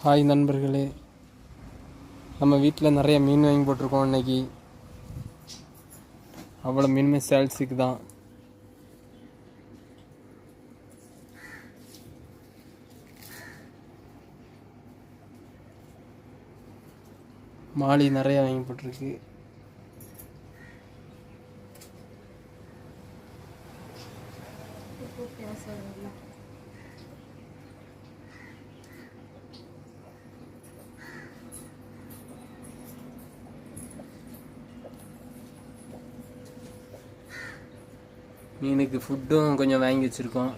Hi நண்பர்களே, நம்ம வீட்டில் நிறைய மீன் வாங்கி போட்டிருக்கோம். இன்றைக்கி அவ்வளோ மீனுமே சேல்ஸுக்கு தான். மாலி நிறையா வாங்கி போட்டிருக்கு. மீனுக்கு ஃபுட்டும் கொஞ்சம் வாங்கி வச்சுருக்கோம்.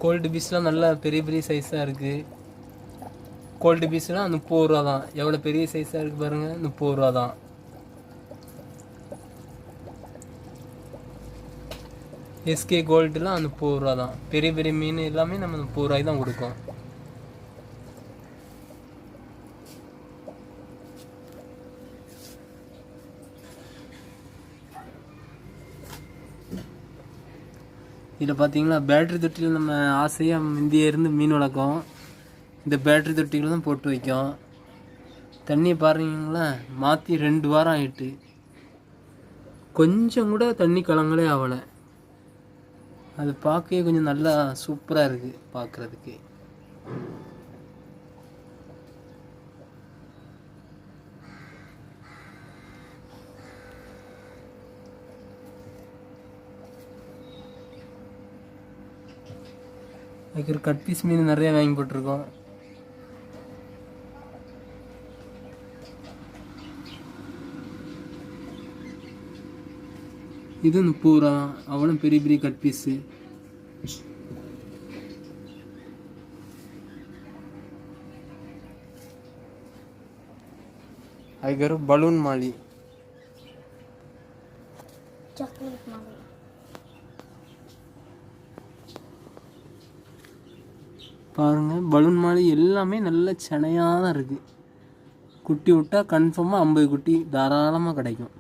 கோல்டு பீஸ்லாம் நல்லா பெரிய பெரிய சைஸாக இருக்குது. கோல்டு பீஸ்லாம் 30 ரூபா தான். எவ்வளோ பெரிய சைஸாக இருக்குது பாருங்கள், 30 ரூபா தான். எஸ்கே கோல்டுலாம் 30 ரூபா தான். பெரிய பெரிய மீன் எல்லாமே நம்ம 30 ரூபாய்க்கு தான் கொடுக்கோம். இதில் பார்த்தீங்களா, பேட்ரி தொட்டியில் நம்ம ஆசையாக முந்தியே இருந்து மீன் வளர்க்கோம். இந்த பேட்ரி தொட்டியில் தான் போட்டு வைக்கும். தண்ணியை பாருங்களா, மாற்றி 2 வாரம் ஆகிட்டு கொஞ்சம் கூட தண்ணி கலங்களே ஆகலை. அது பார்க்கவே கொஞ்சம் நல்லா சூப்பராக இருக்குது பார்க்குறதுக்கு. அதுக்கு ஒரு கட் பீஸ் மீன் நிறைய வாங்கி போட்டிருக்கோம். இது 30 ரூபா. அவ்வளோ பெரிய பெரிய கட் பீஸு. அதுக்கு ஒரு பலூன் மாலி. பாருங்கள், பலூன் மாலி எல்லாமே நல்ல செனையாக தான் இருக்குது. குட்டி விட்டால் கன்ஃபார்மாக 50 குட்டி தாராளமாக கிடைக்கும்.